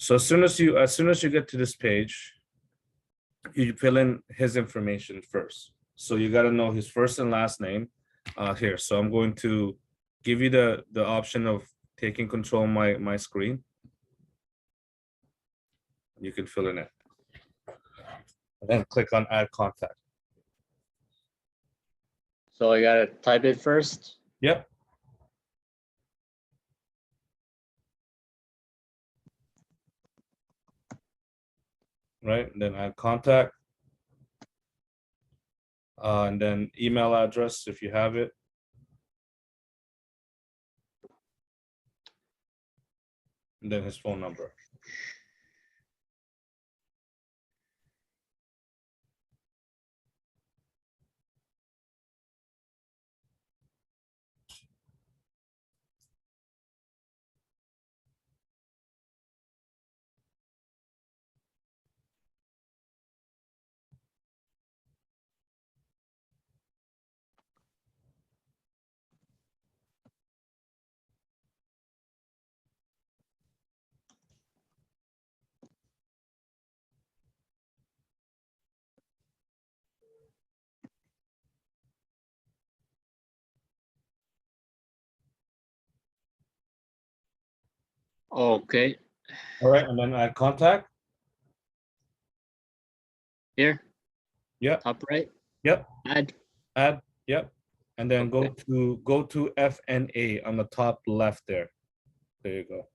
So as soon as you get to this page, you fill in his information first. So you got to know his first and last name here. So I'm going to give you the option of taking control of my screen. You can fill in it. And then click on add contact. So I gotta type it first. Yep. Right, and then add contact. And then email address if you have it. And then his phone number. Okay, All right, and then add contact. here, Yep, top right, yep, add. add, yep. And then Okay. go to FNA on the top left there. There you go.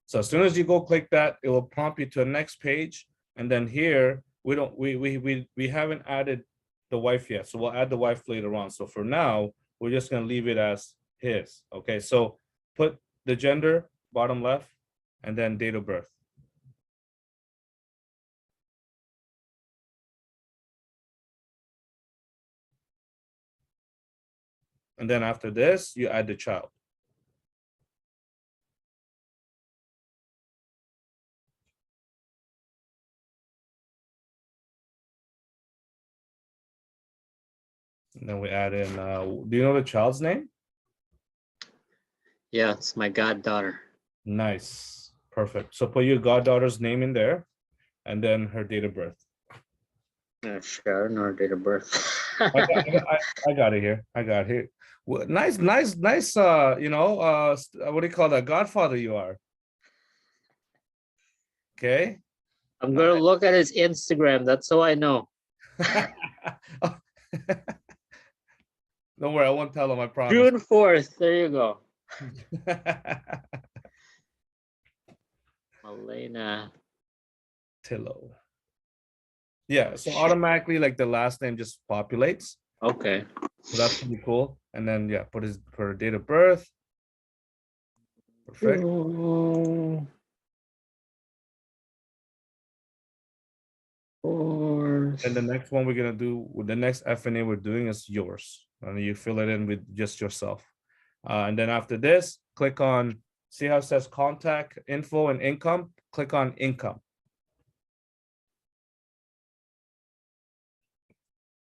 So as soon as you go click that, it will prompt you to the next page. And then here, we haven't added the wife yet. So we'll add the wife later on. So for now, we're just gonna leave it as his. Okay, so put the gender, bottom left, and then date of birth. And then after this, you add the child. And then we add in, do you know the child's name? Yeah, it's my goddaughter. Nice, perfect. So put your goddaughter's name in there and then her date of birth. Sure, no date of birth. I got it here. I got it here. Well, nice. You know, what do you call that? Godfather, you are. Okay. I'm gonna look at his Instagram. That's how I know. Don't worry, I won't tell him. I promise. June 4th. There you go. Elena Tillo. Yeah. So automatically, like the last name just populates. Okay. So that's pretty cool. And then yeah, put her date of birth. Perfect. And the next one we're gonna do, the next FNA we're doing is yours, and you fill it in with just yourself. And then after this, click on, see how it says contact info and income. Click on income.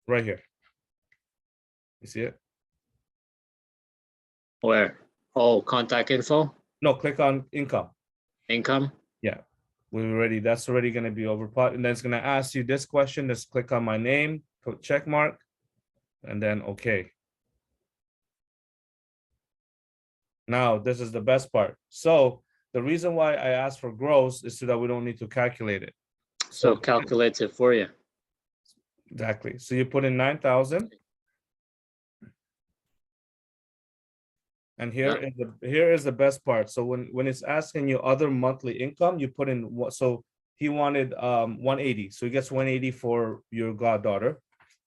Right here. You see it? Where? Oh, contact info, No, click on income. income. Yeah, that's already going to be overpot. And then it's going to ask you this question. Just click on my name, put check mark, and then okay. Now, this is the best part. So the reason why I asked for gross is so that we don't need to calculate it. So it calculates it for you. Exactly. So you put in 9,000. And here is the best part. So when it's asking you other monthly income, you put in what, so he wanted 180. So he gets 180 for your goddaughter.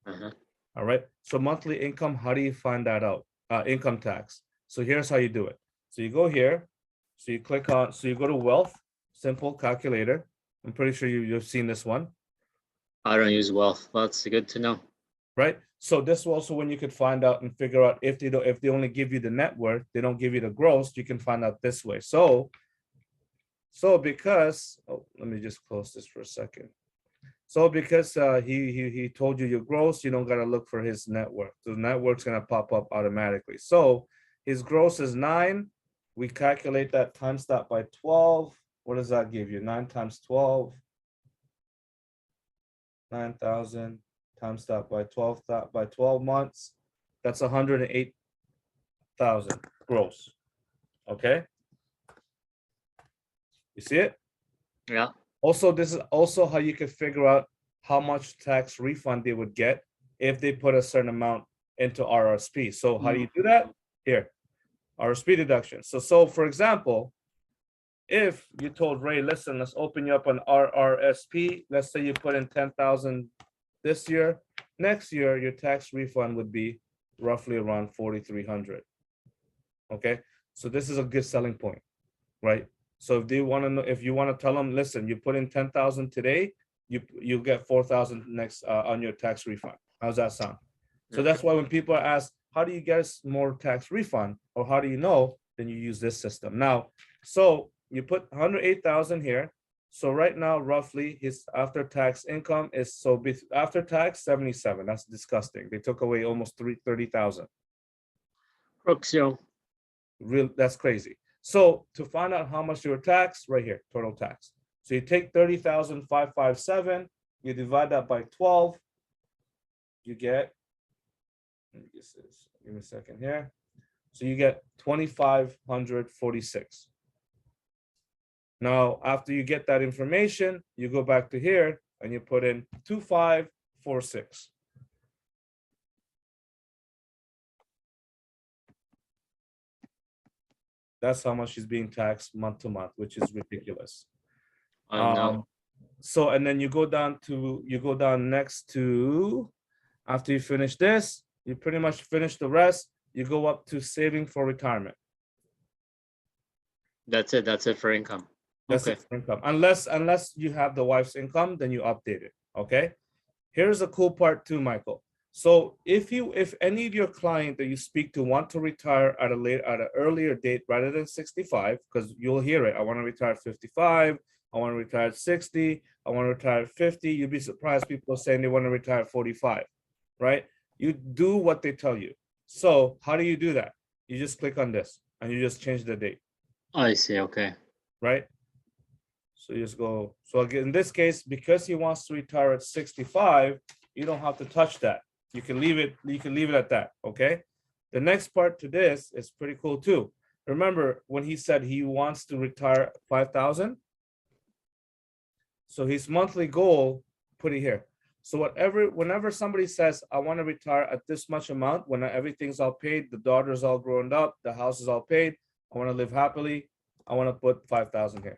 All right. So monthly income, how do you find that out? Income tax. So here's how you do it. So you go here. So you click on, so you go to wealth, simple calculator. I'm pretty sure you've seen this one. I don't use wealth. Well, that's good to know. Right. So this is also when you could find out and figure out if they only give you the net worth, they don't give you the gross, you can find out this way. So because, oh, let me just close this for a second. So because he told you your gross, you don't gotta look for his net worth. The net worth's gonna pop up automatically. So his gross is 9, we calculate that times that by 12. What does that give you? 9 times 12. 9,000 times that by 12, that by 12 months. That's 108,000 gross. Okay. You see it? Yeah. Also, this is also how you can figure out how much tax refund they would get if they put a certain amount into RRSP. So how do you do that? Here, RRSP deduction. So for example, if you told Ray, listen, let's open you up an RRSP. Let's say you put in 10,000 this year. Next year, your tax refund would be roughly around 4,300. Okay, so this is a good selling point, right? So if they want to know, if you want to tell them, listen, you put in 10,000 today, you get 4,000 next on your tax refund. How's that sound? So that's why when people are asked, how do you get more tax refund, or how do you know? Then you use this system. Now, so you put 108,000 here. So right now, roughly his after tax income is after tax 77. That's disgusting. They took away almost 30,000. Crooks, yo. Real, that's crazy. So to find out how much you were taxed, right here, total tax. So you take 30,557, you divide that by 12, you get, give me a second here. So you get 2,546. Now, after you get that information, you go back to here and you put in 2,546. That's how much she's being taxed month to month, which is ridiculous. I know. So, and then you go down next to, after you finish this, you pretty much finish the rest, you go up to saving for retirement. That's it for income. That's Okay. it for income. Unless you have the wife's income, then you update it. Okay. Here's a cool part too, Michael. So if any of your client that you speak to want to retire at an earlier date rather than 65, because you'll hear it, I want to retire at 55, I want to retire at 60, I want to retire at 50. You'd be surprised people saying they want to retire at 45, right? You do what they tell you. So how do you do that? You just click on this and you just change the date. I see. Okay. Right? So you just go, so again, in this case, because he wants to retire at 65, you don't have to touch that. You can leave it at that, okay? The next part to this is pretty cool too. Remember when he said he wants to retire 5,000? So his monthly goal, put it here. So whenever somebody says, I want to retire at this much amount, when everything's all paid, the daughter's all grown up, the house is all paid, I want to live happily, I want to put 5,000 here.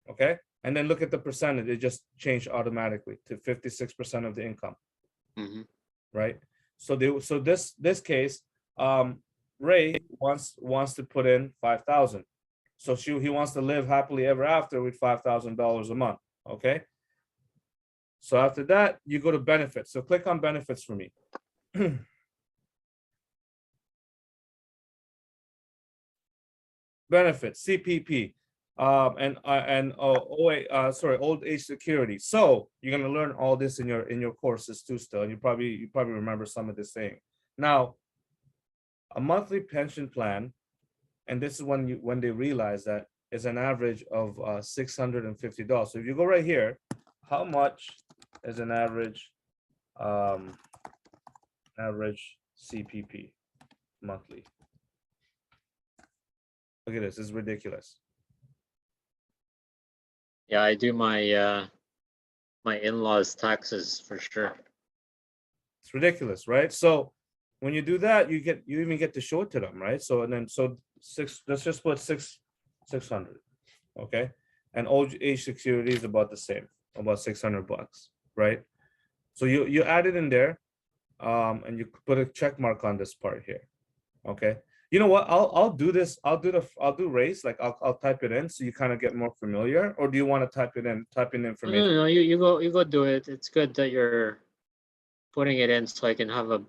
Okay, and then look at the percentage. It just changed automatically to 56% of the income. Right. So this case, Ray wants to put in 5,000. So he wants to live happily ever after with $5,000 a month. Okay. So after that, you go to benefits. So click on benefits for me. Benefits, CPP. Old age security. So you're gonna learn all this in your courses too still, and you probably remember some of this saying. Now, a monthly pension plan, and this is when they realize that is an average of $650. So if you go right here, how much is an average CPP monthly? Look at this, it's ridiculous. Yeah, I do my my in-laws' taxes for sure. It's ridiculous, right? So when you do that, you even get to show it to them, right? So let's just put 600, okay? And old age security is about the same, about $600, right? So you add it in there, and you put a check mark on this part here, okay? You know what? I'll do this. I'll do race. Like I'll type it in so you kind of get more familiar. Or do you want to type in information? No, you go do it. It's good that you're putting it in so I can have a,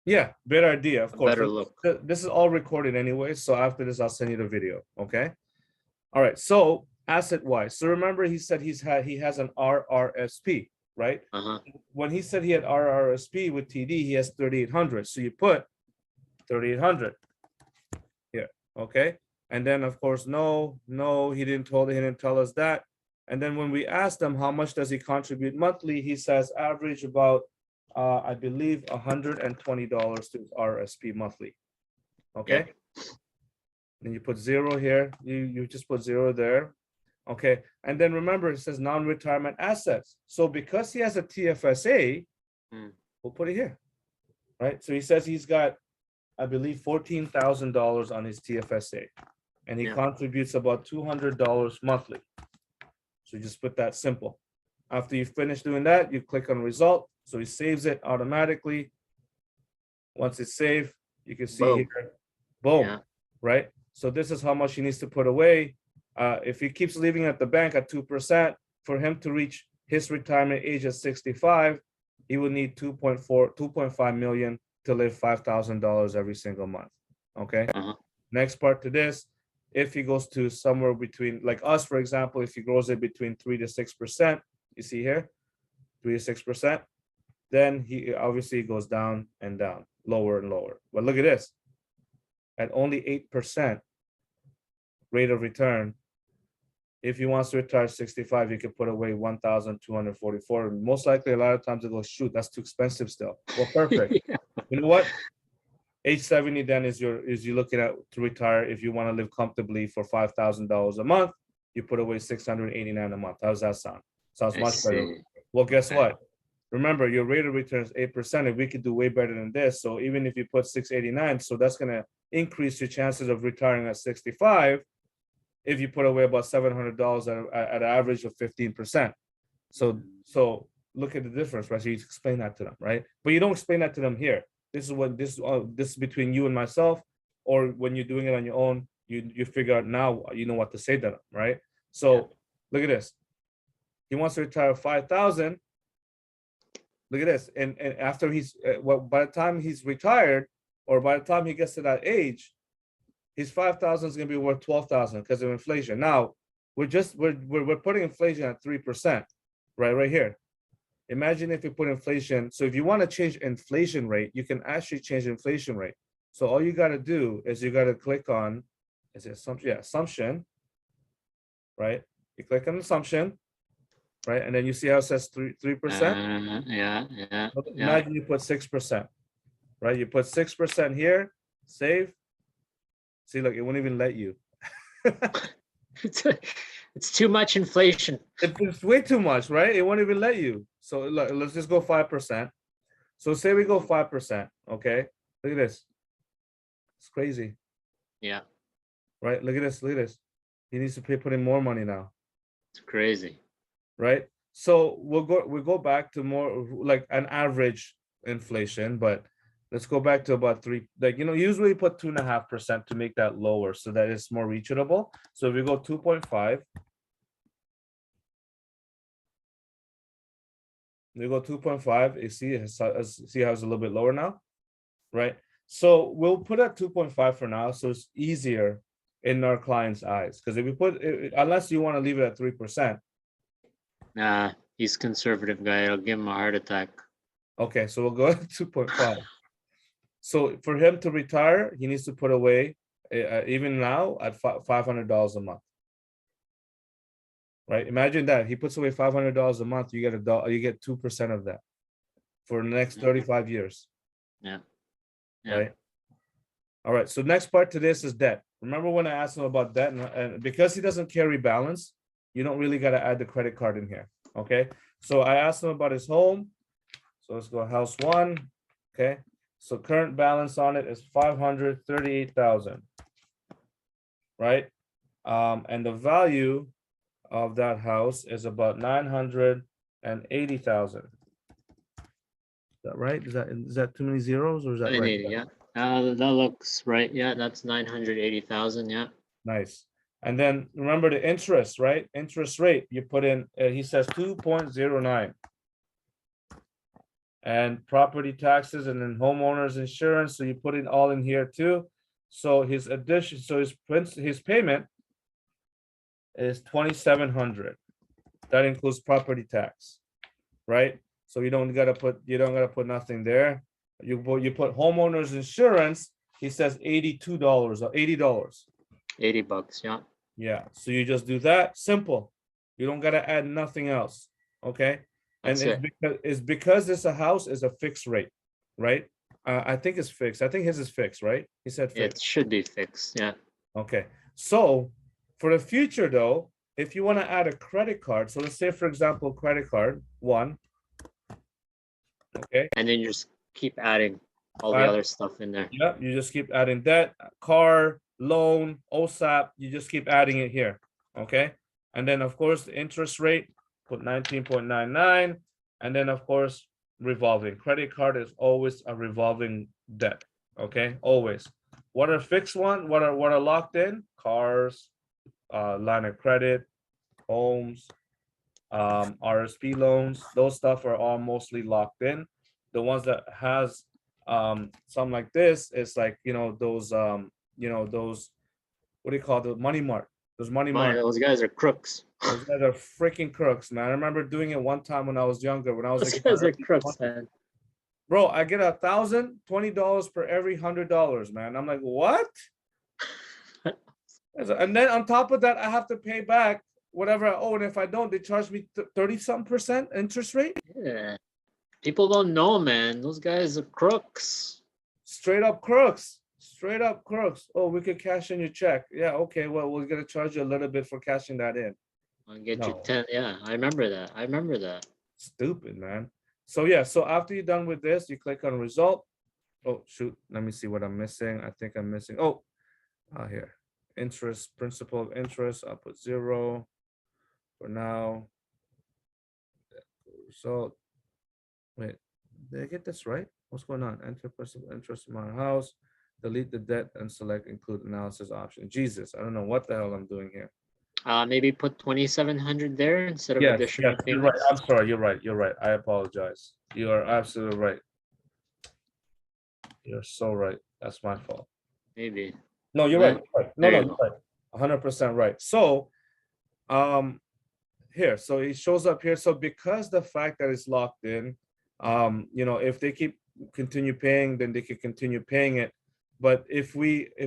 Yeah, better idea, of course. better look. This is all recorded anyway. So after this, I'll send you the video. Okay. All right. So asset wise. So remember, he said he has an RRSP, right? When he said he had RRSP with TD, he has 3,800. So you put 3,800 here. Okay. And then of course, no, he didn't tell us that. And then when we asked him how much does he contribute monthly, he says average about I believe $120 to RSP monthly. Okay. Then you put 0 here. You just put 0 there. Okay. And then remember, it says non-retirement assets. So because he has a TFSA, we'll put it here. Right. So he says he's got, I believe, $14,000 on his TFSA, and he contributes about $200 monthly. So just put that simple. After you finish doing that, you click on result. So he saves it automatically. Once it's saved, you can see here, boom, right? So this is how much he needs to put away. If he keeps leaving at the bank at 2%, for him to reach his retirement age at 65, he would need 2.5 million to live $5,000 every single month. Okay. Next part to this, if he goes to somewhere between, like us, for example, if he grows it between 3 to 6%, you see here, 3 to 6%, then he obviously goes down and down, lower and lower. But look at this, at only 8% rate of return. If he wants to retire at 65, he could put away 1,244. And most likely, a lot of times it goes, shoot, that's too expensive still. Well, perfect. You know what? Age 70 then is you're looking at to retire. If you want to live comfortably for $5,000 a month, you put away $689 a month. How does that sound? Sounds much better. Well, guess what? Remember, your rate of return is 8%, and we could do way better than this. So even if you put 689, so that's going to increase your chances of retiring at 65 if you put away about $700 at an average of 15%. So look at the difference, right? So you explain that to them, right? But you don't explain that to them here. This is between you and myself, or when you're doing it on your own, you figure out now you know what to say to them, right? So look at this. He wants to retire 5,000. Look at this, and after he's by the time he's retired, or by the time he gets to that age, his 5,000 is going to be worth 12,000 because of inflation. Now we're putting inflation at 3%, right here. Imagine if you put inflation. So if you want to change inflation rate, you can actually change inflation rate. So all you got to do is you got to click on, is it assumption? Yeah, assumption, right? You click on assumption, right? And then you see how it says 3%. Imagine you put 6%, right? You put 6% here, save. See, look, it won't even let you. It's too much inflation. It's way too much, right? It won't even let you. So look, let's just go 5%. So say we go 5%, okay? Look at this. It's crazy. Yeah. Right? Look at this. He needs to put in more money now. It's crazy. Right? So we'll go back to more like an average inflation, but let's go back to about 3, like, usually put 2.5% to make that lower so that it's more reachable. So if we go 2.5, we go 2.5, you see how it's a little bit lower now, right? So we'll put at 2.5 for now, so it's easier in our client's eyes. Because if we put, unless you want to leave it at 3%. Nah, he's a conservative guy. It'll give him a heart attack. Okay, so we'll go at 2.5. So for him to retire, he needs to put away, even now, at $500 a month. Right? Imagine that he puts away $500 a month. You get 2% of that for the next 35 years. Yeah. Right. All right. So next part to this is debt. Remember when I asked him about debt, and because he doesn't carry balance, you don't really got to add the credit card in here. Okay. So I asked him about his home. So let's go house 1. Okay. So current balance on it is 538,000. Right. And the value of that house is about 980,000. Is that right? Is that too many zeros, or is that right? 980, yeah. That looks right. Yeah, that's 980,000. Yeah. Nice. And then remember the interest, right? Interest rate you put in. He says 2.09. And property taxes, and then homeowners insurance. So you put it all in here too. So his payment is 2,700. That includes property tax, right? So you don't gotta put nothing there. You put homeowners insurance, he says $82 or $80. 80 bucks. Yeah. Yeah, so you just do that. Simple. You don't gotta add nothing else. Okay. And That's it. it's because it's a house is a fixed rate, right? I think it's fixed. I think his is fixed, right? He said It fixed. should be fixed. Yeah. Okay. So for the future though, if you want to add a credit card, so let's say for example, credit card one. Okay. And then you just keep adding all the Add- other stuff in there. Yeah, you just keep adding debt, car, loan, OSAP, you just keep adding it here. Okay. And then of course the interest rate, put 19.99. And then of course, revolving. Credit card is always a revolving debt. Okay, always. What are fixed one? What are locked in? Cars, line of credit, homes, RSP loans, those stuff are all mostly locked in. The ones that has something like this is like, those those, what do you call the money mark? Those money mark. Those guys are crooks. Those guys are freaking crooks, man. I remember doing it one time when I was younger, when I was Those like, guys are crooks, man. bro, I get $1,020 per every $100, man. I'm like, what? And then on top of that, I have to pay back whatever I owe. And if I don't, they charge me 30-some% interest rate. Yeah. People don't know, man. Those guys are crooks. Straight up crooks. Straight up crooks. Oh, we could cash in your check. Yeah, okay. Well, we're gonna charge you a little bit for cashing that in. I'll get you No. 10. Yeah, I remember that. I remember that. Stupid, man. So yeah, so after you're done with this, you click on result. Oh shoot, let me see what I'm missing. I think I'm missing. Oh, here. Interest, principal of interest. I'll put 0 for now. So wait, did I get this right? What's going on? Enter principal interest amount of house, delete the debt and select include analysis option. Jesus, I don't know what the hell I'm doing here. Maybe put 2,700 there instead of Yes, additional yes, you're right. payments. I'm sorry, you're right. You're right. I apologize. You are absolutely right. You're so right. That's my fault. Maybe. No, you're Yeah. right. You're right. No, There no, you you're right. 100% right. So, here, so it shows up here. So because the fact that it's locked in, if they continue paying, then they can continue paying it. But if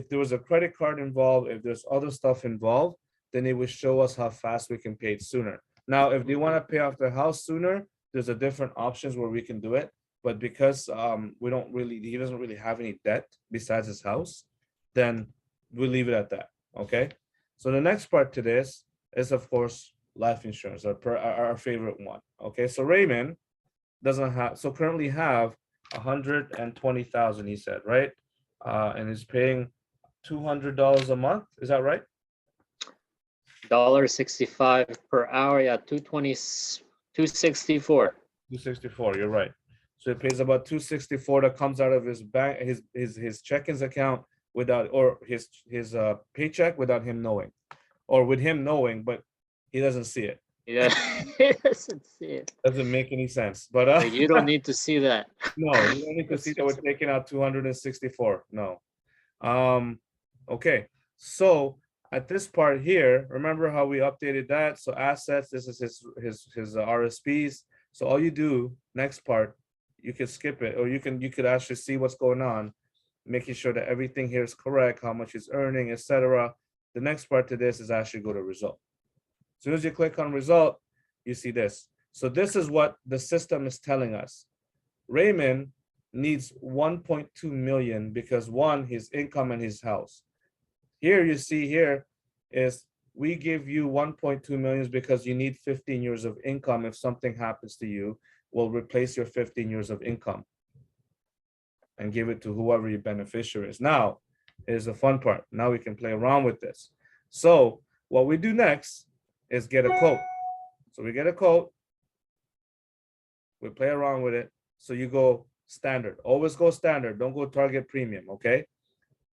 there was a credit card involved, if there's other stuff involved, then it would show us how fast we can pay it sooner. Now, if they want to pay off their house sooner, there's a different options where we can do it. But because he doesn't really have any debt besides his house, then we'll leave it at that. Okay. So the next part to this is, of course, life insurance, our favorite one. Okay. So Raymond currently have 120,000, he said, right? And is paying $200 a month. Is that right? $1.65 per hour. Yeah, 264. 264. You're right. So he pays about 264 that comes out of his bank, his checkings account without, or his paycheck without him knowing, or with him knowing, but he doesn't see it. Yeah, he doesn't see it. Doesn't make any sense. But Like, you don't need to see that. no, you don't need to see that we're taking out 264. No. Okay. So at this part here, remember how we updated that? So assets, this is his RSPs. So all you do, next part, you can skip it, or you could actually see what's going on, making sure that everything here is correct, how much he's earning, etc. The next part to this is actually go to result. As soon as you click on result, you see this. So this is what the system is telling us. Raymond needs 1.2 million because one, his income and his house. Here you see here is we give you 1.2 million because you need 15 years of income. If something happens to you, we'll replace your 15 years of income and give it to whoever your beneficiary is. Now, here's the fun part. Now we can play around with this. So what we do next is get a quote. So we get a quote. We play around with it. So you go standard. Always go standard. Don't go target premium, okay?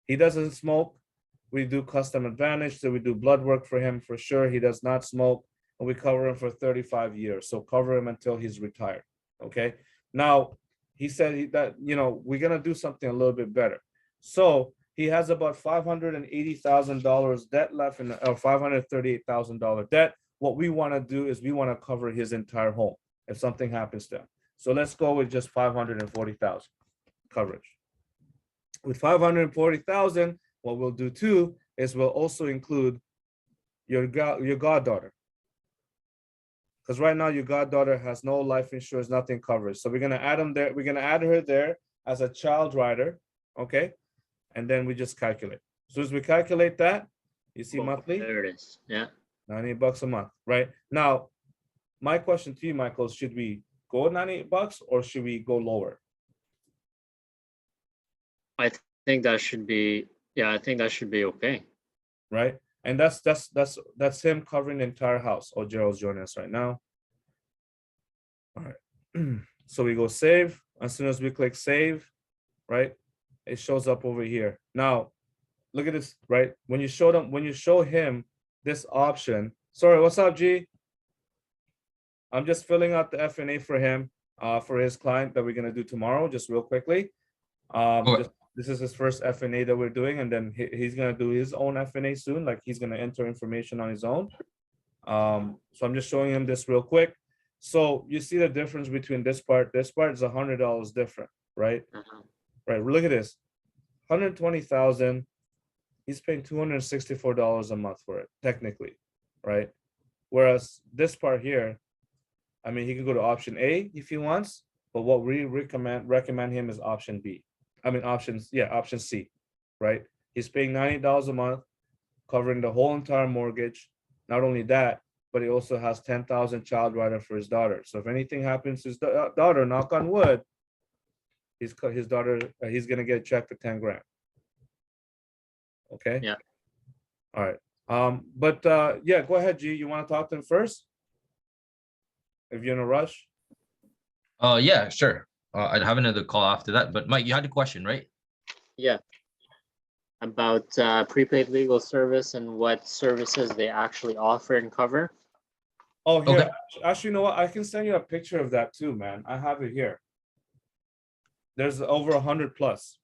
He doesn't smoke. We do custom advantage. So we do blood work for him for sure. He does not smoke. And we cover him for 35 years. So cover him until he's retired, okay? Now, he said that, we're going to do something a little bit better. So he has about $580,000 debt left in, or $538,000 debt. What we want to do is we want to cover his entire home if something happens to him. So let's go with just 540,000 coverage. With 540,000, what we'll do too is we'll also include your goddaughter. Because right now your goddaughter has no life insurance, nothing covered. So we're gonna add them there. We're gonna add her there as a child rider, okay? And then we just calculate. As soon as we calculate that, you see monthly, There it is. Yeah. $98 a month, right? Now, my question to you, Michael, should we go $98 or should we go lower? I think that should be, yeah, I think that should be okay. Right? And that's him covering the entire house. Oh, Gerald's joining us right now. All right. So we go save. As soon as we click save, right? It shows up over here. Now, look at this, right? When you show him this option. Sorry, what's up, G? I'm just filling out the FNA for him, for his client that we're gonna do tomorrow, just real quickly. This is his first FNA that we're doing, and then he's gonna do his own FNA soon. Like he's gonna enter information on his own. So I'm just showing him this real quick. So you see the difference between this part. This part is $100 different, right? Right. Look at this, 120,000. He's paying $264 a month for it, technically, right? Whereas this part here, I mean, he can go to option A if he wants, but what we recommend him is option B. I mean, option C, right? He's paying $90 a month, covering the whole entire mortgage. Not only that, but he also has 10,000 child rider for his daughter. So if anything happens to his daughter, knock on wood, his daughter, he's gonna get a check for 10 grand. Okay. Yeah. All right. But yeah, go ahead, G. You want to talk to him first? If you're in a rush. Yeah, sure. I'd have another call after that. But Mike, you had a question, right? Yeah. About prepaid legal service and what services they actually offer and cover. Oh, here. Okay. Actually, you know what? I can send you a picture of that too, man. I have it here. There's over 100 plus.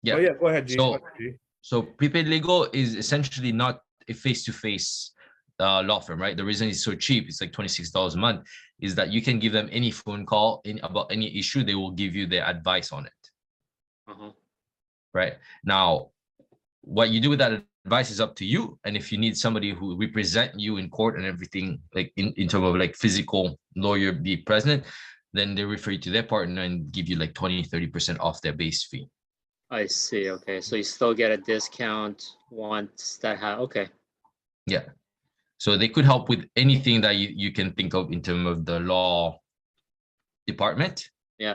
Yeah. Oh, yeah, go ahead, G. So- Go ahead, G. So prepaid legal is essentially not a face-to-face law firm, right? The reason it's so cheap, it's like $26 a month, is that you can give them any phone call about any issue, they will give you their advice on it. Right? Now, what you do with that advice is up to you. And if you need somebody who represent you in court and everything, like in terms of like physical lawyer be present, then they refer you to their partner and give you like 20-30% off their base fee. I see. Okay. So you still get a discount once that okay. Yeah. So they could help with anything that you can think of in terms of the law department. Yeah.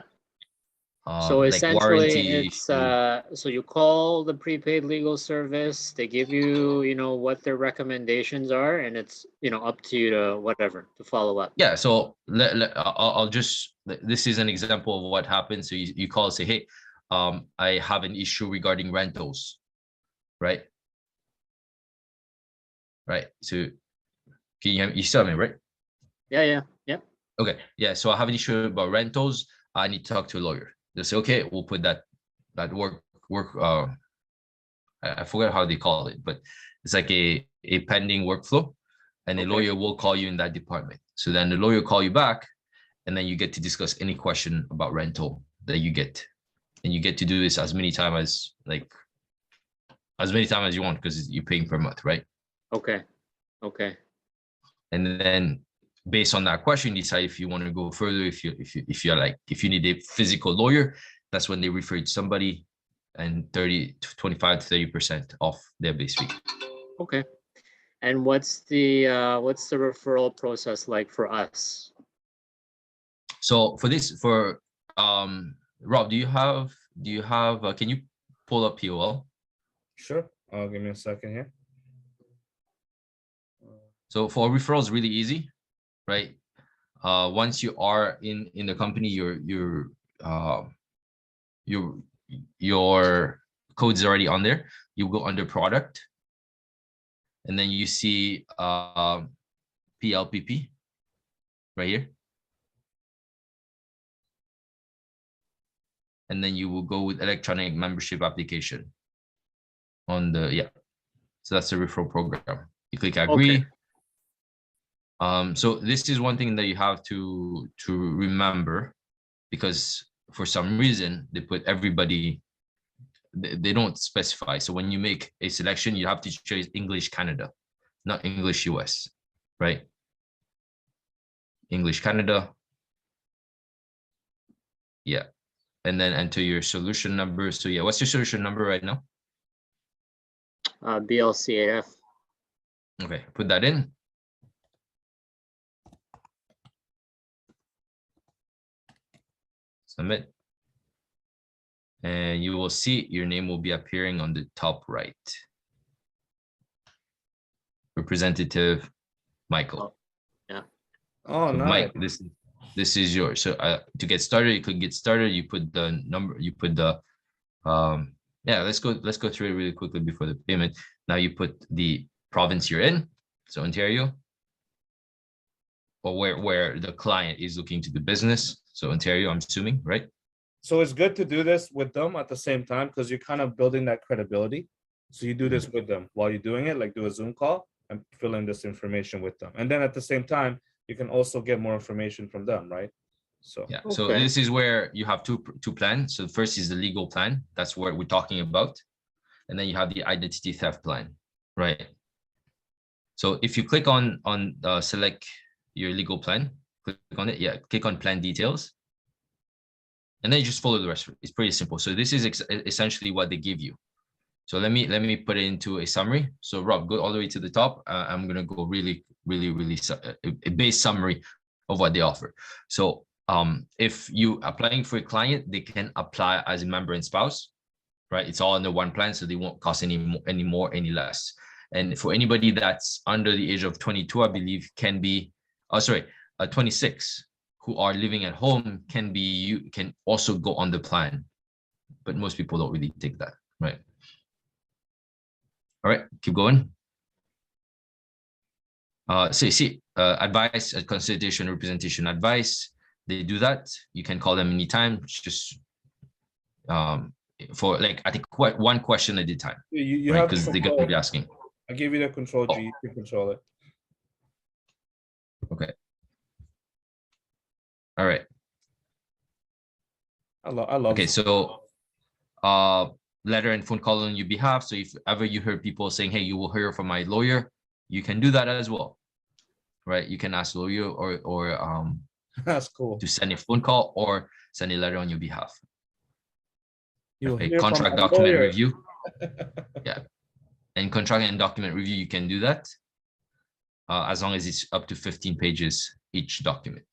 So like essentially warranty it's so you call the prepaid legal service, they give you, you know, what their recommendations are, and it's, you know, up to you to whatever to follow up. Yeah. So I'll just, this is an example of what happens. So you call and say, hey, I have an issue regarding rentals, right? Right. So can you still have me, right? Yeah. Okay. Yeah. So I have an issue about rentals. I need to talk to a lawyer. They say, okay, we'll put that work. I forget how they call it, but it's like a pending workflow, and a lawyer will call you in that department. So then the lawyer call you back, and then you get to discuss any question about rental that you get, and you get to do this as many times as you want, because you're paying per month, right? Okay. And then based on that question, decide if you want to go further. If you need a physical lawyer, that's when they refer you to somebody, and 25 to 30% off their base fee. Okay. And what's the referral process like for us? So for Rob, do you have can you pull up POL? Sure. Give me a second here. So for referrals, really easy, right? Once you are in the company, your code's already on there. You go under product, and then you see PLPP right here. And then you will go with electronic membership application on the, so that's the referral program. You click agree. So this is one thing that you have to remember, because for some reason they put everybody they don't specify. So when you make a selection, you have to choose English Canada, not English US, right? English Canada. Yeah. And then enter your solution number. So yeah, what's your solution number right now? BLCAF. Okay, put that in. Submit. And you will see your name will be appearing on the top right. Representative Michael. Oh, So nice. Mike, this is yours. So to get started, you could get started. You put the number, you put the yeah, let's go through it really quickly before the payment. Now you put the province you're in, so Ontario, or where the client is looking to do business. So Ontario, I'm assuming, right? So it's good to do this with them at the same time because you're kind of building that credibility. So you do this with them while you're doing it, like do a Zoom call and fill in this information with them. And then at the same time, you can also get more information from them, right? So yeah. So Okay. this is where you have two plans. So first is the legal plan. That's what we're talking about. And then you have the identity theft plan, right? So if you click on select your legal plan, click on it. Yeah, click on plan details. And then you just follow the rest of it. It's pretty simple. So this is essentially what they give you. So let me put it into a summary. So Rob, go all the way to the top. I'm gonna go really a base summary of what they offer. So if you applying for a client, they can apply as a member and spouse, right? It's all under one plan, so they won't cost any more, any less. And for anybody that's under the age of 22, I believe can be, 26, who are living at home you can also go on the plan, but most people don't really take that, right? All right, keep going. So you see, advice, consultation, representation, advice. They do that. You can call them anytime. It's just for like I think one question at a time, you right? have Because they're gonna be asking. I give you the control G, you can control it. Okay. All right. I love Okay, so letter and phone call on your behalf. So if ever you heard people saying, hey, you will hear from my lawyer, you can do that as well, right? You can ask lawyer or that's cool. to send a phone call or send a letter on your behalf. You'll A hear from contract my document lawyer. review. Yeah. And contract and document review, you can do that as long as it's up to 15 pages each document.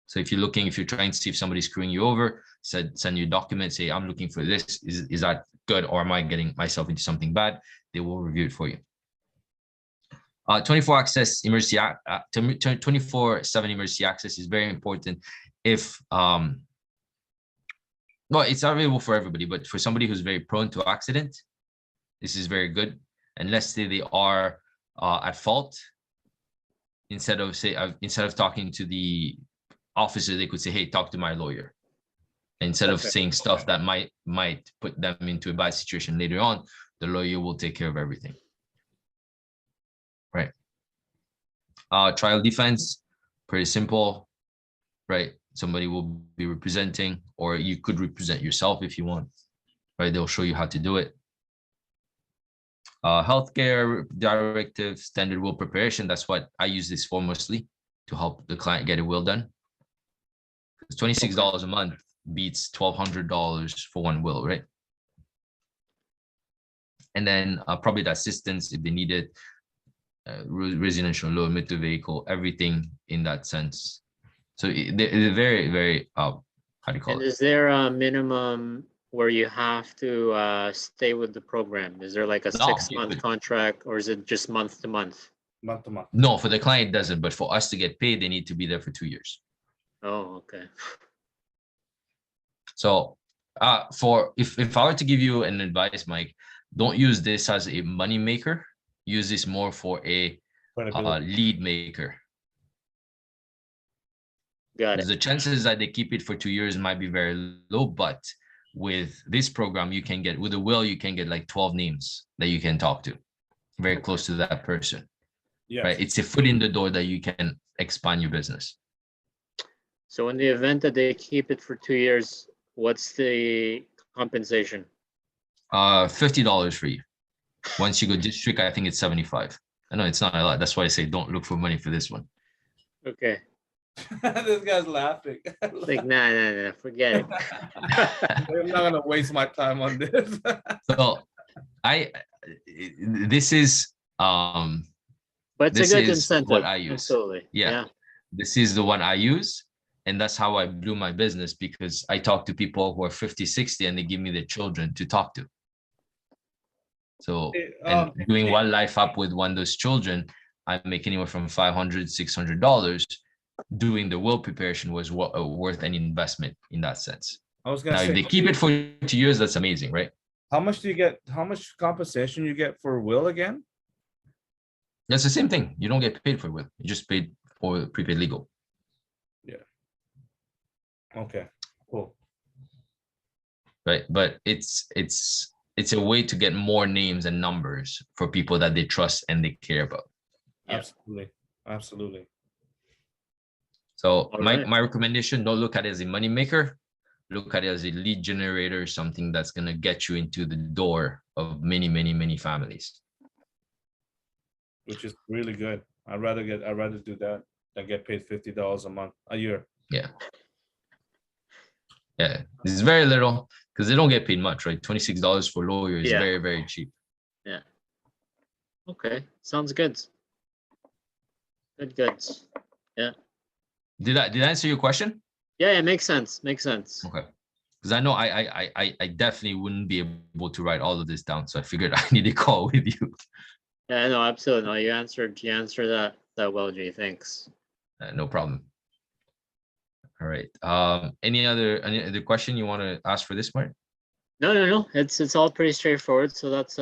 So if you're trying to see if somebody's screwing you over, send you a document, say, I'm looking for this. Is that good? Or am I getting myself into something bad? They will review it for you. 24 access emergency 24/7 emergency access is very important. If well, it's not available for everybody, but for somebody who's very prone to accident, this is very good. And let's say they are at fault, instead of talking to the officer, they could say, hey, talk to my lawyer. Instead of saying stuff that might put them into a bad situation later on, the lawyer will take care of everything. Right. Trial defense, pretty simple, right? Somebody will be representing, or you could represent yourself if you want, right? They'll show you how to do it. Healthcare directive, standard will preparation. That's what I use this for mostly, to help the client get a will done. It's $26 a month beats $1,200 for one will, right? And then probably the assistance if they need it, residential loan, motor vehicle, everything in that sense. So they're very, very, how do you call And it? is there a minimum where you have to stay with the program? Is there like a No, 6-month contract, or is it just month to month? Month to month. No, for the client it doesn't, but for us to get paid, they need to be there for 2 years. Oh, okay. So for if I were to give you an advice, Mike, don't use this as a money maker. Use this more for a lead maker. Got it. The chances that they keep it for 2 years might be very low, but with this program, you can get, with a will, you can get like 12 names that you can talk to, very close to that person. Yes. Right? It's a foot in the door that you can expand your business. So in the event that they keep it for 2 years, what's the compensation? $50 for you. Once you go district, I think it's 75. I know it's not a lot. That's why I say don't look for money for this one. Okay. This guy's laughing. Like, nah, forget it. I'm not gonna waste my time on this. So this is But it's this a good is incentive. what I use. Absolutely. Yeah. This is the one I use. And that's how I blew my business, because I talk to people who are 50, 60, and they give me their children to talk to. So, and doing one life up with one of those children, I make anywhere from $500, $600. Doing the will preparation was worth an investment in that sense. I was gonna Now, say, if they keep it for 2 years, that's amazing, right? how much do you get? How much compensation you get for will again? That's the same thing. You don't get paid for will. You just paid for prepaid legal. Okay, cool. Right, but it's a way to get more names and numbers for people that they trust and they care about. Yeah. Absolutely, absolutely. So All my right. recommendation: don't look at it as a money maker. Look at it as a lead generator, something that's gonna get you into the door of many, many, many families. Which is really good. I'd rather do that than get paid $50 a year. Yeah, it's very little because they don't get paid much, right? $26 for lawyer is Yeah. very, very cheap. Okay. Sounds good. Good. Did I answer your question? Yeah, it makes sense. Makes sense. Okay. Because I know I definitely wouldn't be able to write all of this down. So I figured I need a call with you. Yeah, no, absolutely. No, you answered that well, G. Thanks. No problem. All right. Any other question you want to ask for this, Mark? No. It's all pretty straightforward. So that's